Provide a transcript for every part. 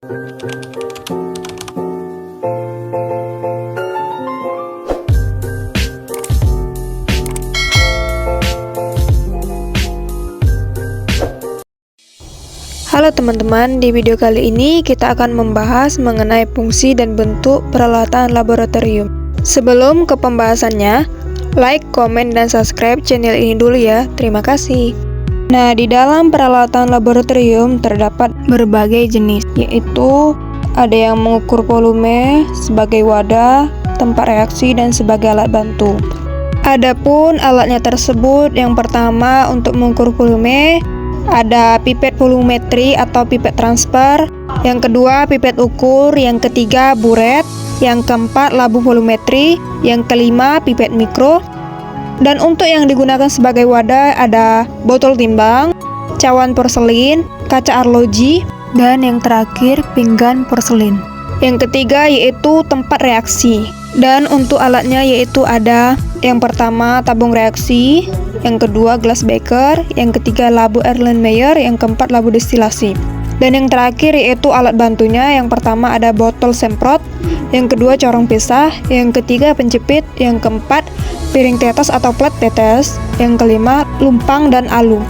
Halo teman-teman, di video kali ini kita akan membahas mengenai fungsi dan bentuk peralatan laboratorium. Sebelum ke pembahasannya, like, komen, dan subscribe channel ini dulu ya. Terima kasih. Nah, di dalam peralatan laboratorium terdapat berbagai jenis, yaitu ada yang mengukur volume sebagai wadah, tempat reaksi, dan sebagai alat bantu. Adapun alatnya tersebut, yang pertama untuk mengukur volume, ada pipet volumetri atau pipet transfer, yang kedua pipet ukur, yang ketiga buret, yang keempat labu volumetri, yang kelima pipet mikro. Dan untuk yang digunakan sebagai wadah ada botol timbang, cawan porselin, kaca arloji, dan yang terakhir pinggan porselin. Yang ketiga yaitu tempat reaksi. Dan untuk alatnya yaitu ada yang pertama tabung reaksi, yang kedua glass beaker, yang ketiga labu Erlenmeyer, yang keempat labu destilasi. Dan yang terakhir yaitu alat bantunya, yang pertama ada botol semprot, yang kedua corong pisah, yang ketiga penjepit, yang keempat piring tetes atau plat tetes, yang kelima lumpang dan alu,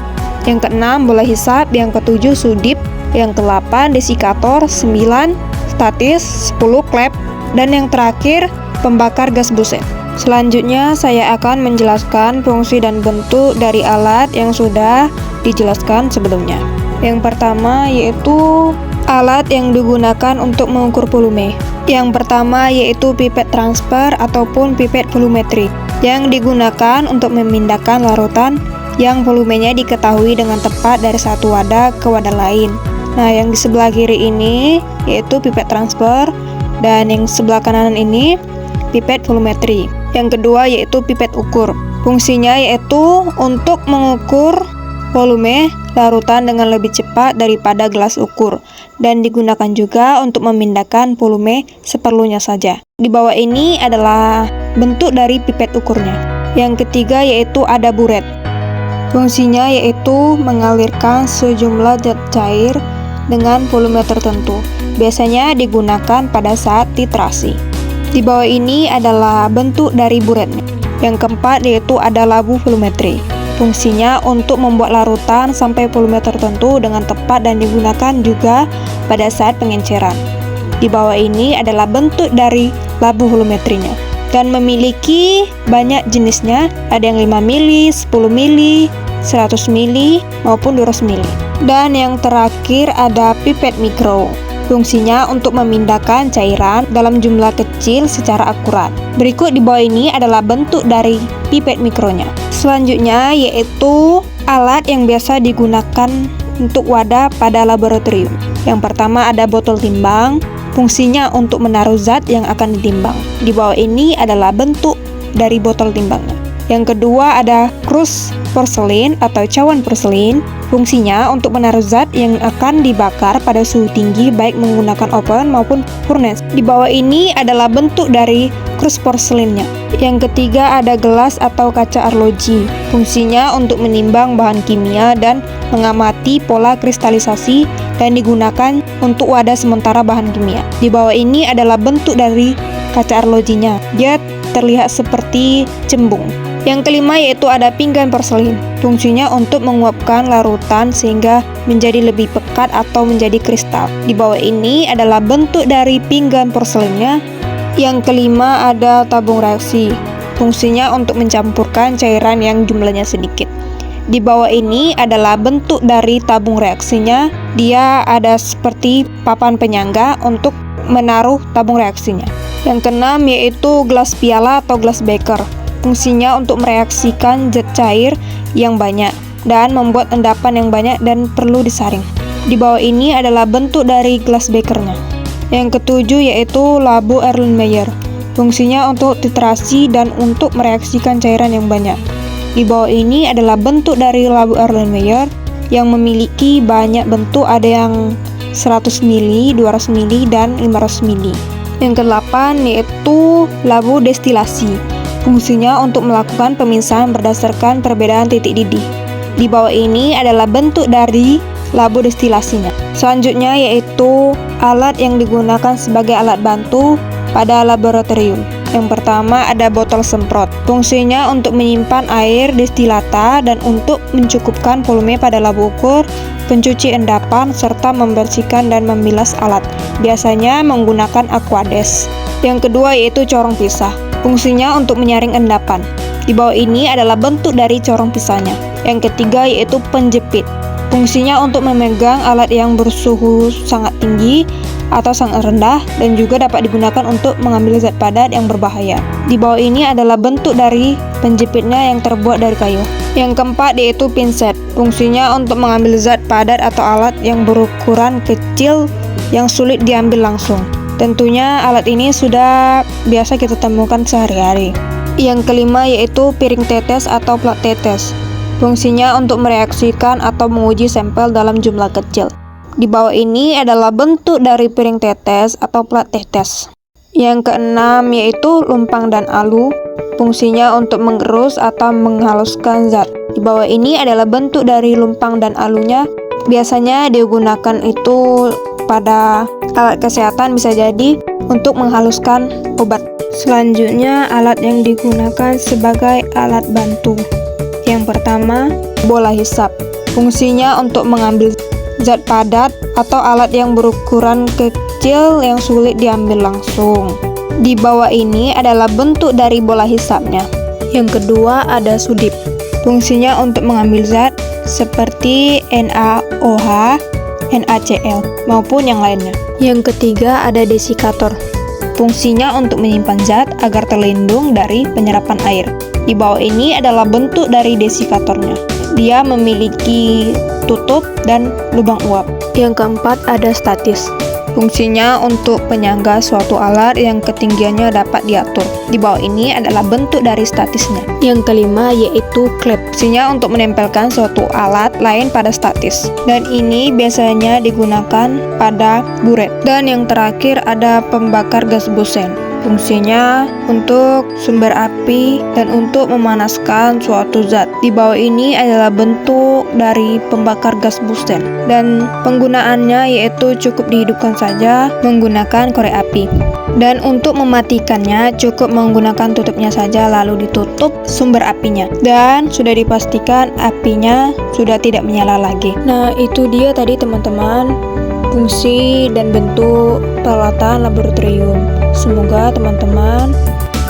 yang keenam bola hisap, yang ketujuh sudip, yang ke-8 desikator, 9 statis, 10 klep, dan yang terakhir pembakar gas buset. Selanjutnya saya akan menjelaskan fungsi dan bentuk dari alat yang sudah dijelaskan sebelumnya. Yang pertama yaitu alat yang digunakan untuk mengukur volume. Yang pertama yaitu pipet transfer ataupun pipet volumetri, yang digunakan untuk memindahkan larutan yang volumenya diketahui dengan tepat dari satu wadah ke wadah lain. Nah, yang di sebelah kiri ini yaitu pipet transfer, dan yang sebelah kanan ini pipet volumetri. Yang kedua yaitu pipet ukur. Fungsinya yaitu untuk mengukur volume larutan dengan lebih cepat daripada gelas ukur, dan digunakan juga untuk memindahkan volume seperlunya saja. Di bawah ini adalah bentuk dari pipet ukurnya. Yang ketiga yaitu ada buret. Fungsinya yaitu mengalirkan sejumlah zat cair dengan volume tertentu. Biasanya digunakan pada saat titrasi. Di bawah ini adalah bentuk dari buretnya. Yang keempat yaitu ada labu volumetri. Fungsinya untuk membuat larutan sampai volume tertentu dengan tepat dan digunakan juga pada saat pengenceran. Di bawah ini adalah bentuk dari labu volumetrinya dan memiliki banyak jenisnya. Ada yang 5 mili, 10 mili, 100 mili, maupun 200 mili. Dan yang terakhir ada pipet mikro. Fungsinya untuk memindahkan cairan dalam jumlah kecil secara akurat. Berikut di bawah ini adalah bentuk dari pipet mikronya. Selanjutnya yaitu alat yang biasa digunakan untuk wadah pada laboratorium. Yang pertama ada botol timbang. Fungsinya untuk menaruh zat yang akan ditimbang. Di bawah ini adalah bentuk dari botol timbangnya. Yang kedua ada krus porselin atau cawan porselin. Fungsinya untuk menaruh zat yang akan dibakar pada suhu tinggi baik menggunakan oven maupun furnace. Di bawah ini adalah bentuk dari krus porselinnya. Yang ketiga ada gelas atau kaca arloji. Fungsinya untuk menimbang bahan kimia dan mengamati pola kristalisasi dan digunakan untuk wadah sementara bahan kimia. Di bawah ini adalah bentuk dari kaca arlojinya. Dia terlihat seperti cembung. Yang kelima yaitu ada pinggan porselin. Fungsinya untuk menguapkan larutan sehingga menjadi lebih pekat atau menjadi kristal. Di bawah ini adalah bentuk dari pinggan porselinnya. Yang kelima ada tabung reaksi. Fungsinya untuk mencampurkan cairan yang jumlahnya sedikit. Di bawah ini adalah bentuk dari tabung reaksinya. Dia ada seperti papan penyangga untuk menaruh tabung reaksinya. Yang keenam yaitu gelas piala atau gelas beaker. Fungsinya untuk mereaksikan zat cair yang banyak dan membuat endapan yang banyak dan perlu disaring. Di bawah ini adalah bentuk dari glass beakernya. Yang ketujuh yaitu labu Erlenmeyer. Fungsinya untuk titrasi dan untuk mereaksikan cairan yang banyak. Di bawah ini adalah bentuk dari labu Erlenmeyer yang memiliki banyak bentuk, ada yang 100 mili, 200 mili, dan 500 mili. Yang ke-8 yaitu labu destilasi. Fungsinya untuk melakukan pemisahan berdasarkan perbedaan titik didih. Di bawah ini adalah bentuk dari labu destilasinya. Selanjutnya yaitu alat yang digunakan sebagai alat bantu pada laboratorium. Yang pertama ada botol semprot. Fungsinya untuk menyimpan air destilata dan untuk mencukupkan volume pada labu ukur, pencuci endapan, serta membersihkan dan membilas alat. Biasanya menggunakan aquades. Yang kedua yaitu corong pisah. Fungsinya untuk menyaring endapan. Di bawah ini adalah bentuk dari corong pisahnya. Yang ketiga yaitu penjepit. Fungsinya untuk memegang alat yang bersuhu sangat tinggi atau sangat rendah dan juga dapat digunakan untuk mengambil zat padat yang berbahaya. Di bawah ini adalah bentuk dari penjepitnya yang terbuat dari kayu. Yang keempat yaitu pinset. Fungsinya untuk mengambil zat padat atau alat yang berukuran kecil yang sulit diambil langsung. Tentunya alat ini sudah biasa kita temukan sehari-hari. Yang kelima yaitu piring tetes atau plat tetes. Fungsinya untuk mereaksikan atau menguji sampel dalam jumlah kecil. Di bawah ini adalah bentuk dari piring tetes atau plat tetes. Yang keenam yaitu lumpang dan alu. Fungsinya untuk mengerus atau menghaluskan zat. Di bawah ini adalah bentuk dari lumpang dan alunya. Biasanya digunakan itu pada alat kesehatan, bisa jadi untuk menghaluskan obat. Selanjutnya alat yang digunakan sebagai alat bantu. Yang pertama, bola hisap. Fungsinya untuk mengambil zat padat atau alat yang berukuran kecil yang sulit diambil langsung. Di bawah ini adalah bentuk dari bola hisapnya. Yang kedua ada sudip. Fungsinya untuk mengambil zat seperti NaOH, NaCl maupun yang lainnya. Yang ketiga ada desikator. Fungsinya untuk menyimpan zat agar terlindung dari penyerapan air. Di bawah ini adalah bentuk dari desikatornya. Dia memiliki tutup dan lubang uap. Yang keempat ada statis. Fungsinya untuk penyangga suatu alat yang ketinggiannya dapat diatur. Di bawah ini adalah bentuk dari statisnya. Yang kelima yaitu klep. Fungsinya untuk menempelkan suatu alat lain pada statis. Dan ini biasanya digunakan pada buret. Dan yang terakhir ada pembakar gas busen. Fungsinya untuk sumber api dan untuk memanaskan suatu zat. Di bawah ini adalah bentuk dari pembakar gas busen. Dan penggunaannya yaitu cukup dihidupkan saja menggunakan korek api. Dan untuk mematikannya cukup menggunakan tutupnya saja lalu ditutup sumber apinya. Dan sudah dipastikan apinya sudah tidak menyala lagi. Nah, itu dia tadi teman-teman, fungsi dan bentuk peralatan laboratorium. Semoga teman-teman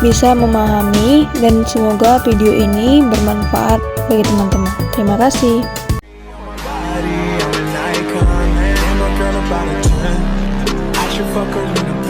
bisa memahami dan semoga video ini bermanfaat bagi teman-teman. Terima kasih. Fuck her in the